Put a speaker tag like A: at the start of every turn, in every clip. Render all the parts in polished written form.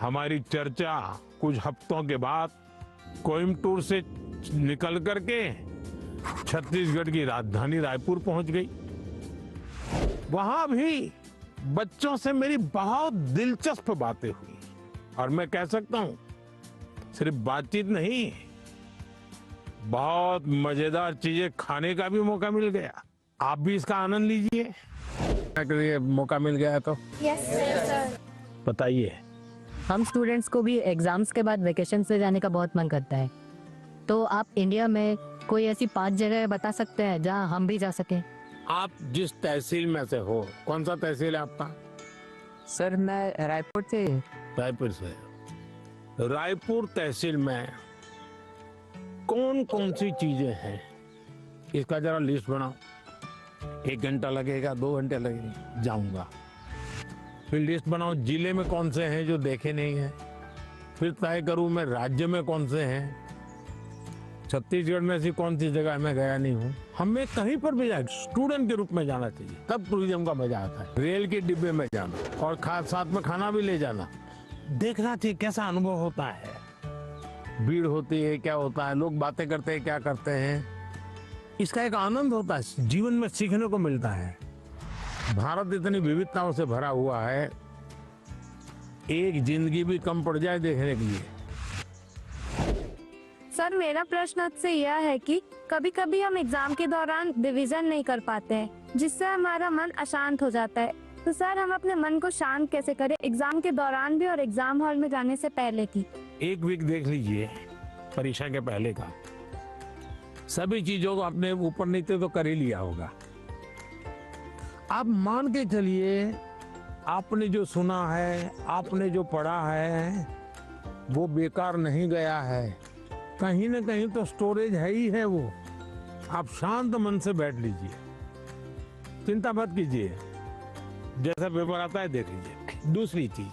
A: हमारी चर्चा कुछ हफ्तों के बाद कोयम्बटूर से निकल करके छत्तीसगढ़ की राजधानी रायपुर पहुंच गई। वहां भी बच्चों से मेरी बहुत दिलचस्प बातें हुई और मैं कह सकता हूं सिर्फ बातचीत नहीं, बहुत मजेदार चीजें खाने का भी मौका मिल गया। आप भी इसका आनंद लीजिए। अगर मौका मिल गया तो
B: यस सर।
A: बताइए।
C: हम स्टूडेंट्स को भी एग्जाम्स के बाद वेकेशन से जाने का बहुत मन करता है, तो आप इंडिया में कोई ऐसी 5 जगह बता सकते हैं जहां हम भी जा सकें?
A: आप जिस तहसील में से हो, कौन सा तहसील है आपका?
C: सर मैं रायपुर से।
A: रायपुर से। रायपुर तहसील में कौन कौन सी चीजें हैं, इसका जरा लिस्ट बनाओ। 1 घंटा लगेगा, 2 घंटे लगेंगे, जाऊंगा। फिर लिस्ट बनाओ जिले में कौन से हैं जो देखे नहीं हैं। फिर तय करूं मैं राज्य में कौन से हैं। छत्तीसगढ़ में ऐसी कौन सी जगह मैं गया नहीं हूँ। हमें कहीं पर भी जाए स्टूडेंट के रूप में जाना चाहिए, तब टूरिज्म का मजा आता है। रेल के डिब्बे में जाना और साथ में खाना भी ले जाना, देखना चाहिए कैसा अनुभव होता है। भीड़ होती है, क्या होता है, लोग बातें करते हैं, क्या करते हैं, इसका एक आनंद होता है, जीवन में सीखने को मिलता है। भारत इतनी विविधताओं से भरा हुआ है, एक जिंदगी भी कम पड़ जाए देखने के लिए।
B: सर मेरा प्रश्न आपसे यह है कि कभी कभी हम एग्जाम के दौरान रिवीजन नहीं कर पाते हैं, जिससे हमारा मन अशांत हो जाता है। तो सर हम अपने मन को शांत कैसे करें, एग्जाम के दौरान भी और एग्जाम हॉल में जाने से पहले की?
A: 1 वीक देख लीजिए परीक्षा के पहले का, सभी चीजों को अपने ऊपर नीचे तो कर ही लिया होगा। आप मान के चलिए आपने जो सुना है, आपने जो पढ़ा है, वो बेकार नहीं गया है, कहीं ना कहीं तो स्टोरेज है ही है वो। आप शांत मन से बैठ लीजिए, चिंता मत कीजिए, जैसा पेपर आता है देख लीजिए। दूसरी चीज,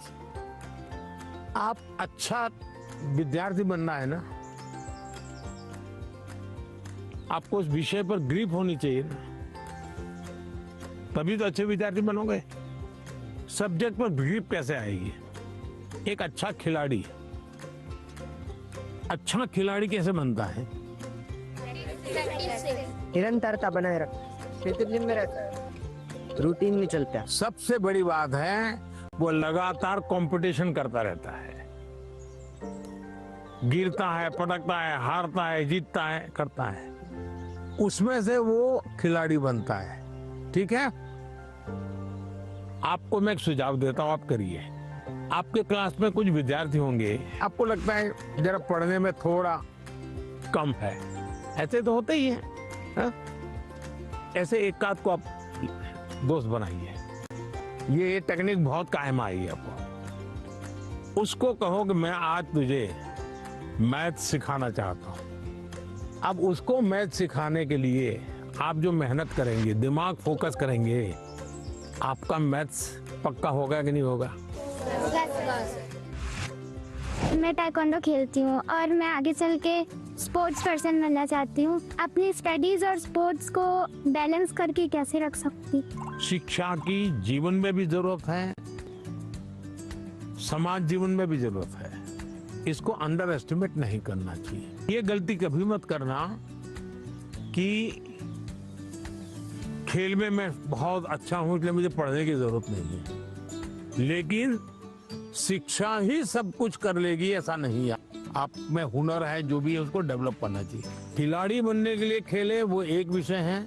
A: आप अच्छा विद्यार्थी बनना है ना, आपको उस विषय पर ग्रिप होनी चाहिए ना, तभी तो अच्छे विद्यार्थी बनोगे। सब्जेक्ट पर ग्रिप कैसे आएगी? एक अच्छा खिलाड़ी कैसे बनता है?
C: निरंतरता बनाए रख, डिसिप्लिन में रहता है, रूटीन में चलता है।
A: सबसे बड़ी बात है वो लगातार कंपटीशन करता रहता है, गिरता है, पटकता है, हारता है, जीतता है, करता है, उसमें से वो खिलाड़ी बनता है। ठीक है, आपको मैं एक सुझाव देता हूं, आप करिए। आपके क्लास में कुछ विद्यार्थी होंगे, आपको लगता है जरा पढ़ने में थोड़ा कम है, ऐसे तो होते ही हैं, हा? ऐसे एक आध को आप दोस्त बनाइए, ये टेक्निक बहुत कायम आई है आपको। उसको कहो कि मैं आज तुझे मैथ सिखाना चाहता हूं। अब उसको मैथ सिखाने के लिए आप जो मेहनत करेंगे, दिमाग फोकस करेंगे, आपका मैथ्स पक्का होगा कि नहीं होगा?
D: मैं ताइक्वांडो खेलती हूँ और मैं आगे चल के स्पोर्ट्स पर्सन बनना चाहती हूँ। अपनी स्टडीज और स्पोर्ट्स को बैलेंस करके कैसे रख सकती?
A: शिक्षा की जीवन में भी जरूरत है, समाज जीवन में भी जरूरत है, इसको अंडर एस्टिमेट नहीं करना चाहिए। ये गलती कभी मत करना कि खेल में मैं बहुत अच्छा हूं इसलिए मुझे पढ़ने की जरूरत नहीं है, लेकिन शिक्षा ही सब कुछ कर लेगी ऐसा नहीं है। आप में हुनर है, जो भी है उसको डेवलप करना चाहिए। खिलाड़ी बनने के लिए खेले वो एक विषय है,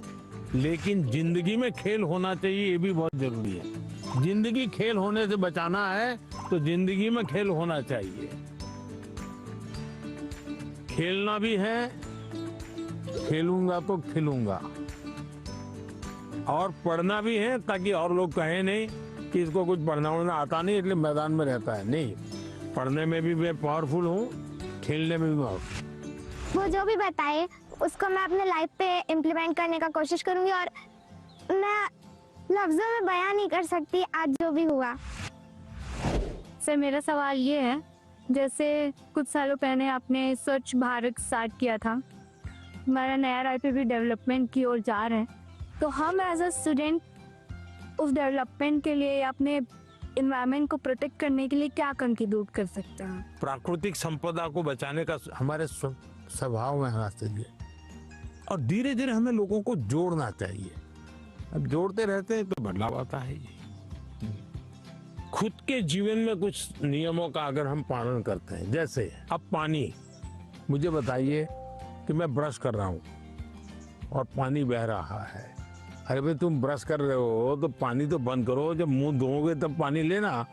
A: लेकिन जिंदगी में खेल होना चाहिए, ये भी बहुत जरूरी है। जिंदगी खेल होने से बचाना है तो जिंदगी में खेल होना चाहिए। खेलना भी है, खेलूंगा तो खिलूंगा, और पढ़ना भी है ताकि और लोग कहें नहीं कि इसको कुछ पढ़ना उड़ना आता नहीं इसलिए मैदान में रहता है। नहीं, पढ़ने में भी मैं पावरफुल हूँ, खेलने में भी पावरफुल।
D: वो जो भी बताए उसको मैं अपने लाइफ पे इम्प्लीमेंट करने का कोशिश करूंगी, और मैं लफ्जों में बयान नहीं कर सकती आज जो भी हुआ।
B: सर मेरा सवाल ये है, जैसे कुछ सालों पहले आपने स्वच्छ भारत स्टार्ट किया था, हमारा नया रायपुर भी डेवलपमेंट की ओर जा रहे हैं, तो हम एज अ स्टूडेंट उस डेवलपमेंट के लिए, अपने इन्वायरमेंट को प्रोटेक्ट करने के लिए क्या कंट्रीब्यूट कर सकते हैं?
A: प्राकृतिक संपदा को बचाने का हमारे स्वभाव में होना चाहिए और धीरे धीरे हमें लोगों को जोड़ना चाहिए। अब जोड़ते रहते हैं तो बदलाव आता है ही। खुद के जीवन में कुछ नियमों का अगर हम पालन करते हैं, जैसे अब पानी, मुझे बताइए कि मैं ब्रश कर रहा हूँ और पानी बह रहा है। अरे भाई तुम ब्रश कर रहे हो तो पानी तो बंद करो, जब मुंह धोओगे तब पानी लेना।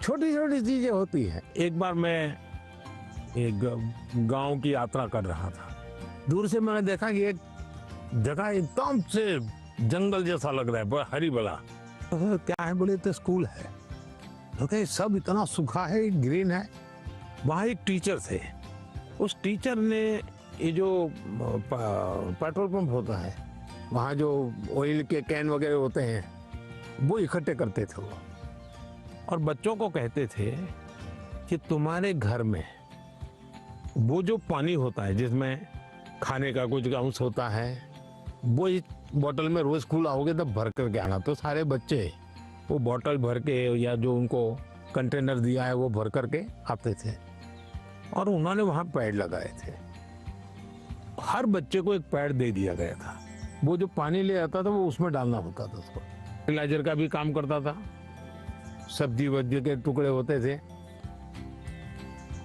A: छोटी छोटी चीजें होती हैं। एक बार मैं एक गांव की यात्रा कर रहा था, दूर से मैंने देखा कि एक जगह एकदम से जंगल जैसा लग रहा है, बड़ा हरी भरा। तो क्या है, बोले तो स्कूल है। तो क्या सब इतना सूखा है, ग्रीन है। वहाँ एक टीचर थे, उस टीचर ने ये जो पेट्रोल पंप होता है, वहाँ जो ऑयल के कैन वगैरह होते हैं वो इकट्ठे करते थे वो, और बच्चों को कहते थे कि तुम्हारे घर में वो जो पानी होता है जिसमें खाने का कुछ अंश होता है, वो इस बोतल में रोज स्कूल आओगे तब भर करके आना। तो सारे बच्चे वो बोतल भर के या जो उनको कंटेनर दिया है वो भर करके आते थे, और उन्होंने वहाँ पेड़ लगाए थे। हर बच्चे को एक पेड़ दे दिया गया था। वो जो पानी ले आता था वो उसमें डालना होता था उसको। फर्टिलाइजर का भी काम करता था, सब्जी वब्जी के टुकड़े होते थे।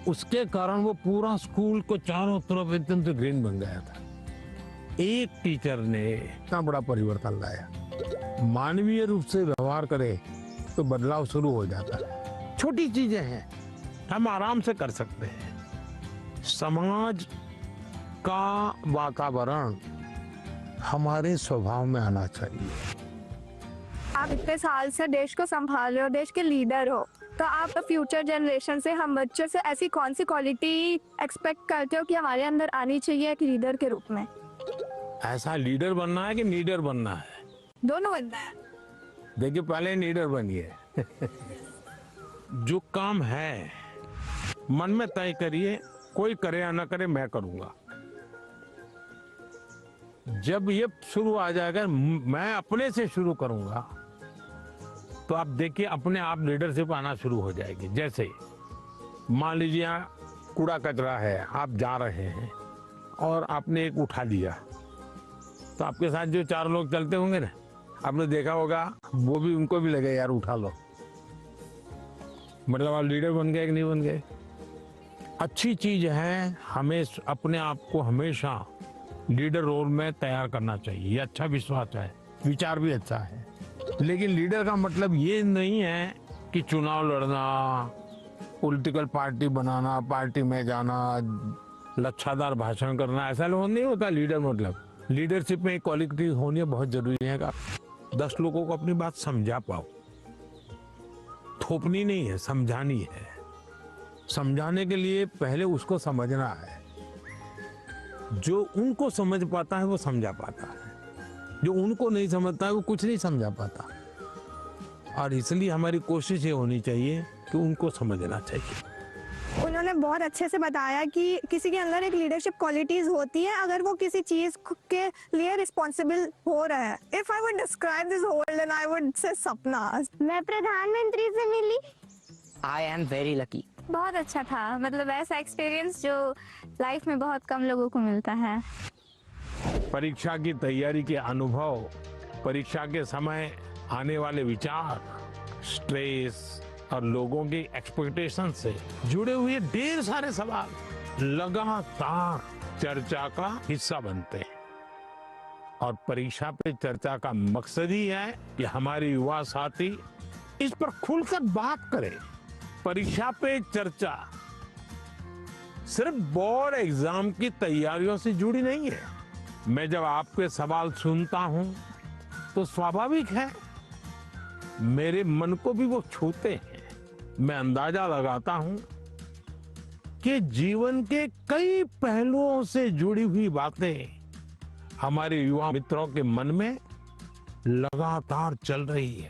A: उसके कारण वो पूरा स्कूल को चारों तरफ एकदम से ग्रीन बन गया था। एक टीचर ने इतना बड़ा परिवर्तन लाया। मानवीय रूप से व्यवहार करे तो बदलाव शुरू हो जाता है। छोटी चीजें हैं, हम आराम से कर सकते हैं। समाज का वातावरण हमारे स्वभाव में आना चाहिए।
B: आप इतने साल से देश को संभाल रहे हो, देश के लीडर हो, तो आप फ्यूचर जनरेशन से, हम बच्चों से ऐसी कौन सी क्वालिटी एक्सपेक्ट करते हो कि हमारे अंदर आनी चाहिए एक लीडर के रूप में?
A: ऐसा लीडर बनना है कि लीडर बनना है?
B: दोनों बनना है।
A: देखिए, पहले लीडर बनिए। जो काम है मन में तय करिए, कोई करे या ना करे मैं करूंगा। जब ये शुरू आ जाएगा, मैं अपने से शुरू करूंगा, तो आप देखिए अपने आप लीडरशिप आना शुरू हो जाएगी। जैसे मान लीजिए कूड़ा कचरा है, आप जा रहे हैं और आपने एक उठा लिया, तो आपके साथ जो 4 लोग चलते होंगे ना, आपने देखा होगा वो भी, उनको भी लगे यार उठा लो। मतलब आप लीडर बन गए कि नहीं बन गए? अच्छी चीज है, हमें अपने आप को हमेशा लीडर रोल में तैयार करना चाहिए। ये अच्छा विश्वास है, विचार भी अच्छा है। लेकिन लीडर का मतलब ये नहीं है कि चुनाव लड़ना, पॉलिटिकल पार्टी बनाना, पार्टी में जाना, लच्छादार भाषण करना, ऐसा लोग नहीं होता लीडर। मतलब लीडरशिप में क्वालिटी होनी बहुत जरूरी है कि 10 लोगों को अपनी बात समझा पाओ। थोपनी नहीं है, समझानी है। समझाने के लिए पहले उसको समझना है। जो उनको समझ पाता है वो समझा पाता है, जो उनको नहीं समझता है वो कुछ नहीं समझा पाता। और इसलिए हमारी कोशिश ये होनी चाहिए कि उनको समझना चाहिए।
B: उन्होंने बहुत अच्छे से बताया कि किसी के अंदर एक लीडरशिप क्वालिटीज होती है अगर वो किसी चीज के लिए रिस्पॉन्सिबल हो रहा है। If I would describe this whole, then I would say सपना।
D: मैं प्रधानमंत्री से मिली।
C: I am very lucky.
B: बहुत अच्छा था, मतलब ऐसा एक्सपीरियंस जो लाइफ में बहुत कम लोगों को मिलता है।
A: परीक्षा की तैयारी के अनुभव, परीक्षा के समय आने वाले विचार, स्ट्रेस और लोगों की एक्सपेक्टेशन से जुड़े हुए ढेर सारे सवाल लगातार चर्चा का हिस्सा बनते हैं। और परीक्षा पे चर्चा का मकसद ही है कि हमारे युवा साथी इस पर खुलकर बात करें। परीक्षा पे चर्चा सिर्फ बोर्ड एग्जाम की तैयारियों से जुड़ी नहीं है। मैं जब आपके सवाल सुनता हूं तो स्वाभाविक है मेरे मन को भी वो छूते हैं। मैं अंदाजा लगाता हूं कि जीवन के कई पहलुओं से जुड़ी हुई बातें हमारे युवा मित्रों के मन में लगातार चल रही है।